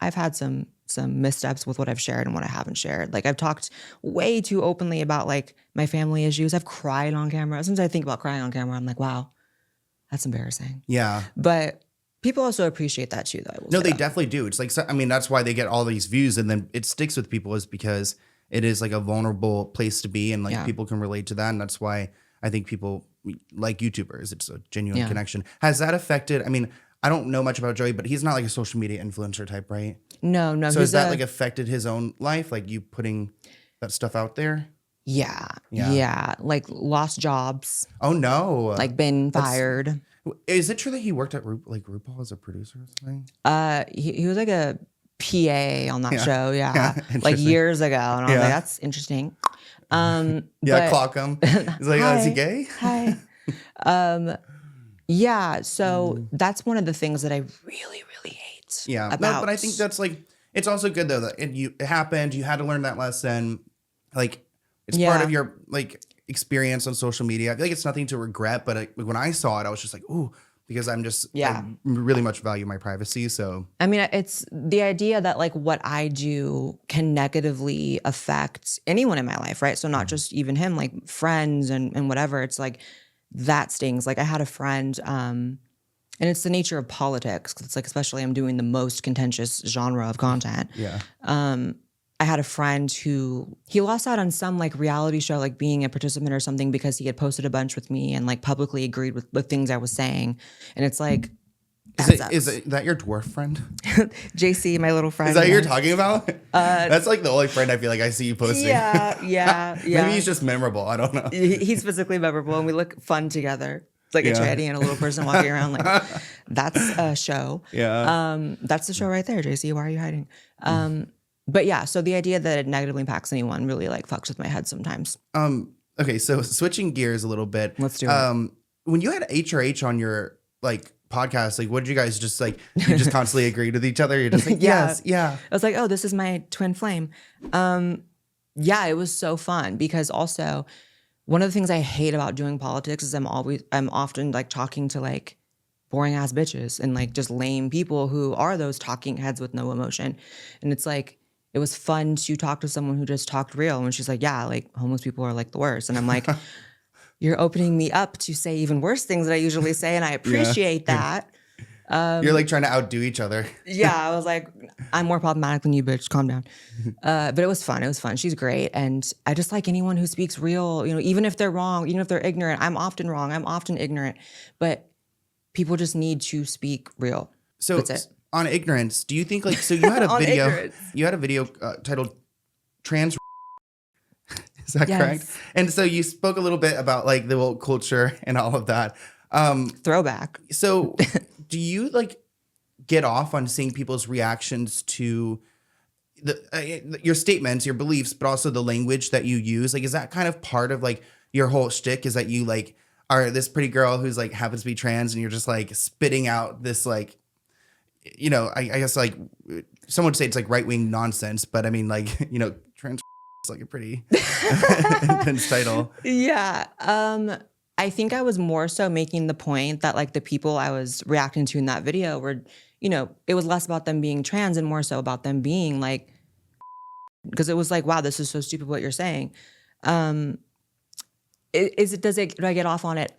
I've had some missteps with what I've shared and what I haven't shared. Like I've talked way too openly about like my family issues. I've cried on camera. Sometimes I think about crying on camera. I'm like, wow, that's embarrassing. Yeah. But people also appreciate that too, though. No, they definitely do. It's like, I mean, that's why they get all these views, and then it sticks with people, is because it is like a vulnerable place to be, and like people can relate to that. And that's why I think people like YouTubers. It's a genuine connection. Has that affected? I mean, I don't know much about Joey, but he's not like a social media influencer type, right? No. So has that like affected his own life? Like you putting that stuff out there? Yeah. Like lost jobs. Oh no. Like been fired. Is it true that he worked at RuPaul as a producer or something? He was like a PA on that show. Yeah. Like years ago. And I was like, that's interesting. Clock him. He's like, is he gay? Hi. So that's one of the things that I really, really hate. Yeah. But I think that's like, it's also good though that it happened. You had to learn that lesson. Like it's part of your like experience on social media. I feel like it's nothing to regret, but when I saw it, I was just like, ooh, because I really much value my privacy. So I mean, it's the idea that like what I do can negatively affect anyone in my life, right? So not just even him, like friends and whatever. It's like that stings. Like I had a friend, and it's the nature of politics. 'Cause it's like, especially I'm doing the most contentious genre of content. Yeah. I had a friend who he lost out on some like reality show, like being a participant or something, because he had posted a bunch with me and like publicly agreed with the things I was saying. And it's like, is that your dwarf friend? JC, my little friend. Is that who you're talking about? That's like the only friend I feel like I see you posting. Yeah. Maybe he's just memorable. I don't know. He's physically memorable and we look fun together. It's like a tranny and a little person walking around. Like that's a show. Yeah. That's the show right there, JC. Why are you hiding? But yeah, so the idea that it negatively impacts anyone really like fucks with my head sometimes. Okay, so switching gears a little bit. Let's do it. When you had HRH on your like podcast, like what did you guys just like, you just constantly agreed with each other? You're just like, yes. I was like, oh, this is my twin flame. It was so fun because also one of the things I hate about doing politics is I'm often like talking to like boring ass bitches and like just lame people who are those talking heads with no emotion. And it's like, it was fun to talk to someone who just talked real. And she's like, yeah, like homeless people are like the worst. And I'm like, you're opening me up to say even worse things that I usually say. And I appreciate that. You're like trying to outdo each other. I was like, I'm more problematic than you, bitch. Calm down. But it was fun. She's great. And I just like anyone who speaks real, even if they're wrong, even if they're ignorant. I'm often wrong. I'm often ignorant. But people just need to speak real. So that's it. On ignorance, do you think like, so you had a video titled Trans. Is that correct? And so you spoke a little bit about like the woke culture and all of that. Throwback. So do you like get off on seeing people's reactions to your statements, your beliefs, but also the language that you use? Like, is that kind of part of like your whole shtick, is that you like are this pretty girl who's like happens to be trans and you're just like spitting out this like, I guess like someone would say it's like right-wing nonsense, but I mean like, trans is like a pretty intense title. Yeah. I think I was more so making the point that like the people I was reacting to in that video were, it was less about them being trans and more so about them being like, because it was like, wow, this is so stupid what you're saying. Do I get off on it?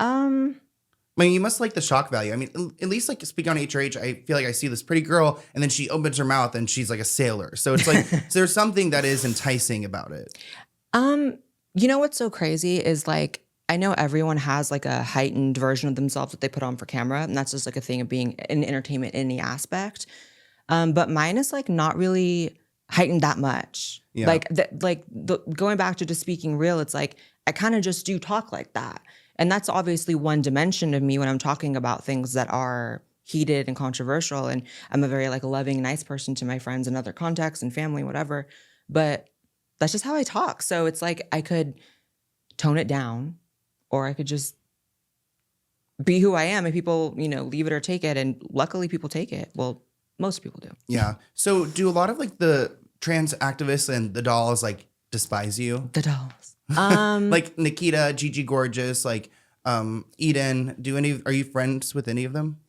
I mean, you must like the shock value. I mean, at least like speaking on HRH, I feel like I see this pretty girl and then she opens her mouth and she's like a sailor. So it's like, there's something that is enticing about it. What's so crazy is like, I know everyone has like a heightened version of themselves that they put on for camera. And that's just like a thing of being in entertainment in any aspect. But mine is like not really heightened that much. Yeah. Going back to just speaking real, it's like, I kind of just do talk like that. And that's obviously one dimension of me when I'm talking about things that are heated and controversial. And I'm a very like loving, nice person to my friends in other contexts and family, whatever. But that's just how I talk. So it's like I could tone it down or I could just be who I am and people, leave it or take it. And luckily people take it. Well, most people do. Yeah. So do a lot of like the trans activists and the dolls like despise you? The dolls. Like Nikita, Gigi Gorgeous, like Eden. Are you friends with any of them?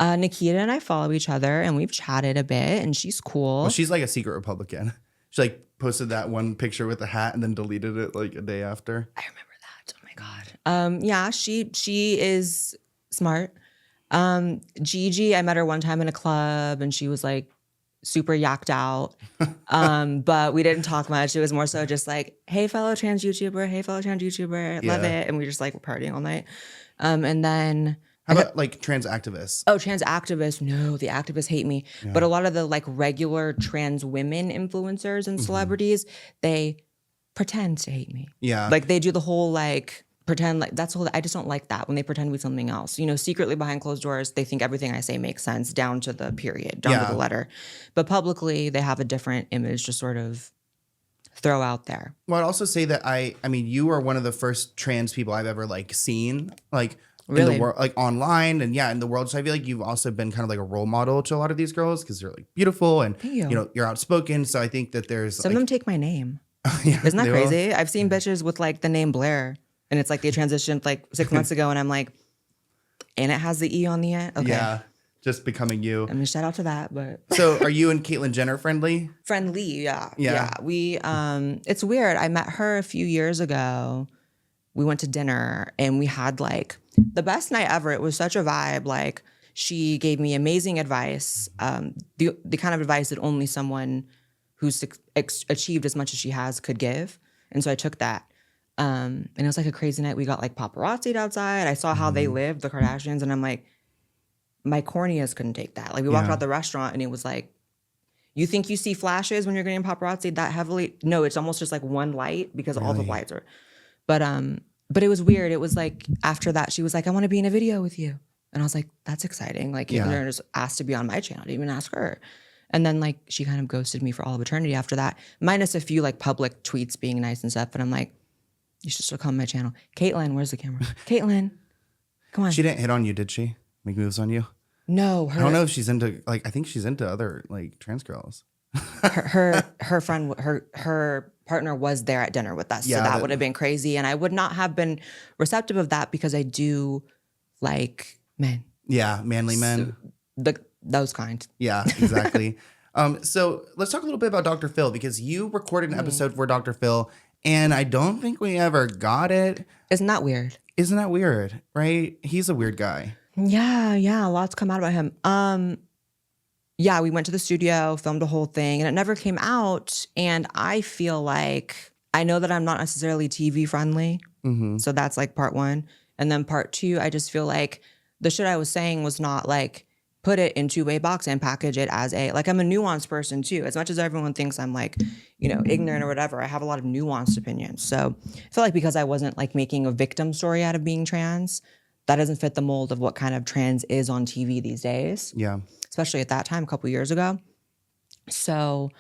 Nikita and I follow each other, and we've chatted a bit, and she's cool. Well, she's like a secret Republican. She like posted that one picture with the hat and then deleted it like a day after. I remember that. Oh my God. Yeah, she is smart. Gigi, I met her one time in a club, and she was like super yacked out. But we didn't talk much. It was more so just like, hey, fellow trans YouTuber, love it. And we just like were partying all night. And then how about like trans activists? Oh, trans activists. No, the activists hate me. Yeah. But a lot of the like regular trans women influencers and celebrities, they pretend to hate me. Yeah. Like they do the whole like pretend like that's whole. I just don't like that when they pretend to be something else. You know, secretly behind closed doors, they think everything I say makes sense down to the period, down to the letter. But publicly, they have a different image to sort of throw out there. Well, I'd also say that I mean, you are one of the first trans people I've ever like seen, like really? In the world, like online and in the world. So I feel like you've also been kind of like a role model to a lot of these girls because they're like beautiful and you know you're outspoken. So I think that there's some of them take my name. Isn't that crazy? I've seen bitches with like the name Blaire, and it's like they transitioned like 6 months ago, and I'm like, and it has the E on the end. Okay. Yeah. Just becoming you. I mean, shout out to that, but. So are you and Caitlyn Jenner friendly? Friendly, yeah. We, it's weird. I met her a few years ago. We went to dinner and we had like the best night ever. It was such a vibe. Like she gave me amazing advice. The kind of advice that only someone who's achieved as much as she has could give. And so I took that. And it was like a crazy night. We got like paparazzi'd outside. I saw how they lived, the Kardashians, and I'm like, my corneas couldn't take that. Like we walked out the restaurant and it was like, you think you see flashes when you're getting paparazzi that heavily? No, it's almost just like one light because all the lights are. But it was weird. It was like after that, she was like, I want to be in a video with you. And I was like, that's exciting. Like Caitlyn Jenner just asked to be on my channel. I didn't even ask her. And then like she kind of ghosted me for all of eternity after that, minus a few like public tweets being nice and stuff. But I'm like, you should still come on my channel. Caitlyn, where's the camera? Caitlyn, come on. She didn't hit on you, did she? Make moves on you? No. I don't know if she's into like, I think she's into other like trans girls. her friend, her partner was there at dinner with us. So that would have been crazy. And I would not have been receptive of that because I do like men. Yeah, manly men. Those kind. Yeah, exactly. So let's talk a little bit about Dr. Phil because you recorded an episode for Dr. Phil and I don't think we ever got it. Isn't that weird? Isn't that weird? Right? He's a weird guy. Yeah. Lots come out about him. Yeah, we went to the studio, filmed the whole thing, and it never came out. And I feel like I know that I'm not necessarily TV friendly. Mm-hmm. So that's like part one. And then part two, I just feel like the shit I was saying was not like put it in two-way box and package it as like I'm a nuanced person too. As much as everyone thinks I'm like, ignorant or whatever, I have a lot of nuanced opinions. So I feel like because I wasn't like making a victim story out of being trans, that doesn't fit the mold of what kind of trans is on TV these days. Yeah. Especially at that time, a couple years ago. So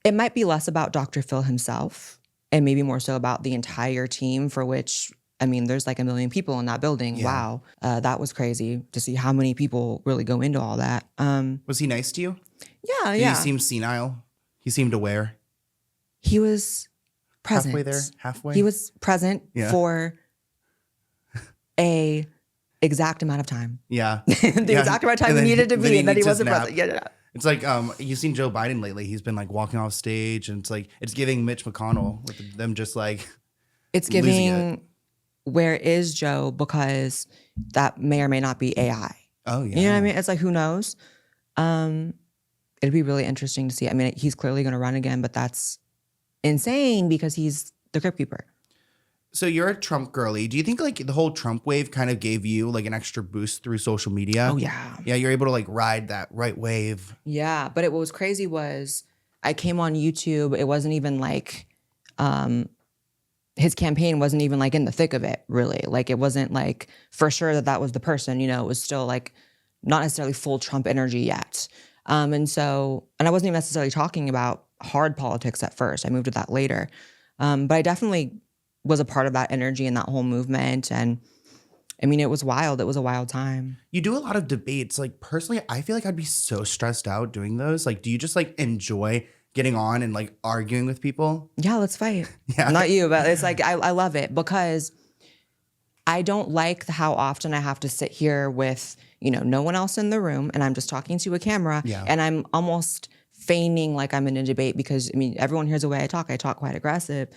it might be less about Dr. Phil himself and maybe more so about the entire team for which, I mean, there's like 1 million people in that building. Yeah. Wow. That was crazy to see how many people really go into all that. Was he nice to you? Yeah. Did he seem senile? He seemed aware? He was present. Halfway there? Halfway? He was present for a exact amount of time. Yeah. Exact amount of time he needed to be, and then he wasn't present. Yeah. It's like you've seen Joe Biden lately. He's been like walking off stage, and it's like it's giving Mitch McConnell with them just like it's giving. Where is Joe? Because that may or may not be AI. Oh yeah. You know what I mean? It's like who knows? It'd be really interesting to see. I mean, he's clearly going to run again, but that's insane because he's the Crypt Keeper. So you're a Trump girly. Do you think like the whole Trump wave kind of gave you like an extra boost through social media? Oh, yeah. Yeah, you're able to like ride that right wave. Yeah, but what was crazy was I came on YouTube. It wasn't even like his campaign wasn't even like in the thick of it, really. Like it wasn't like for sure that was the person, it was still like not necessarily full Trump energy yet. And I wasn't even necessarily talking about hard politics at first. I moved to that later. But I definitely was a part of that energy and that whole movement. And I mean, it was wild. It was a wild time. You do a lot of debates. Like personally, I feel like I'd be so stressed out doing those. Like, do you just like enjoy getting on and like arguing with people? Yeah, let's fight. Yeah. Not you, but it's like, I love it because I don't like how often I have to sit here with, no one else in the room and I'm just talking to a camera Yeah. and I'm almost feigning like I'm in a debate because, everyone hears the way I talk quite aggressive.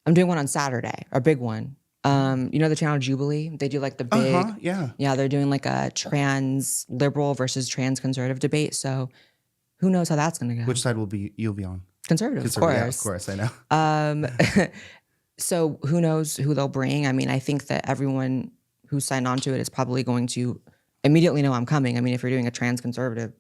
I'm doing one on Saturday, a big one. The channel Jubilee? They do like the big, Yeah. they're doing like a trans liberal versus trans conservative debate. So who knows how that's going to go? Which side you'll be on? Conservative, of Yeah, of course. course, I know. So who knows who they'll bring? I think that everyone who signed on to it is probably going to immediately know I'm coming. if you're doing a trans conservative,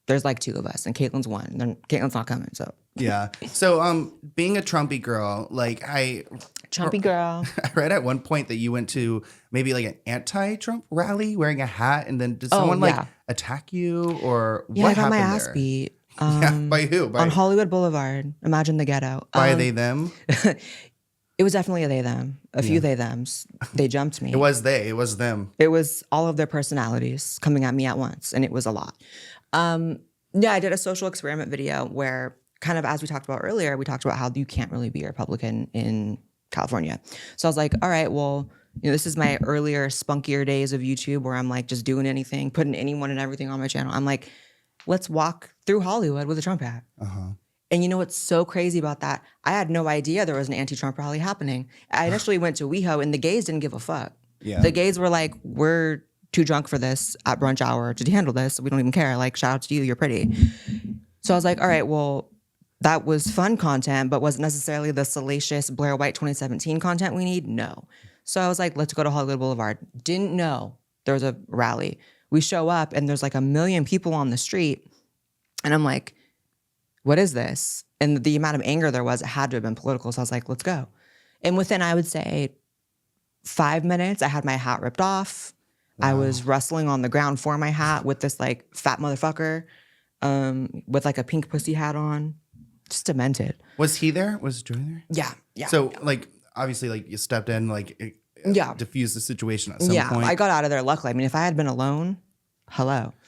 there's like two of us, and Caitlyn's one. Then Caitlyn's not coming. So Yeah. So being a Trumpy girl, like Trumpy girl. I read at one point that you went to maybe like an anti-Trump rally wearing a hat, and then did someone like attack you or Yeah, what I got happened my ass there? beat. By who? On Hollywood Boulevard. Imagine the ghetto. By they them? It was definitely a they them. A few they thems. They jumped me. It was they. It was them. It was all of their personalities coming at me at once, and it was a lot. Yeah, I did a social experiment video where, kind of as we talked about earlier, we talked about how you can't really be a Republican in California. So I was like, all right, well, this is my earlier, spunkier days of YouTube where I'm like just doing anything, putting anyone and everything on my channel. I'm like, let's walk through Hollywood with a Trump hat. And you know what's so crazy about that? I had no idea there was an anti-Trump rally happening. I initially went to WeHo and the gays didn't give a fuck. Yeah. The gays were like, we're too drunk for this at brunch hour to handle this. We don't even care. Like, shout out to you, you're pretty. So I was like, all right, well, that was fun content, but wasn't necessarily the salacious Blaire White 2017 content we need? No. So I was like, let's go to Hollywood Boulevard. Didn't know there was a rally. We show up and there's like 1 million people on the street. And I'm like, what is this? And the amount of anger there was, it had to have been political. So I was like, let's go. And within, I would say, 5 minutes, I had my hat ripped off. Wow. I was wrestling on the ground for my hat with this like fat motherfucker with like a pink pussy hat on. Just demented. Was he there? Was Joey there? Yeah. Yeah. So like, obviously like you stepped in, like diffused the situation at some point. I got out of there luckily. If I had been alone, hello.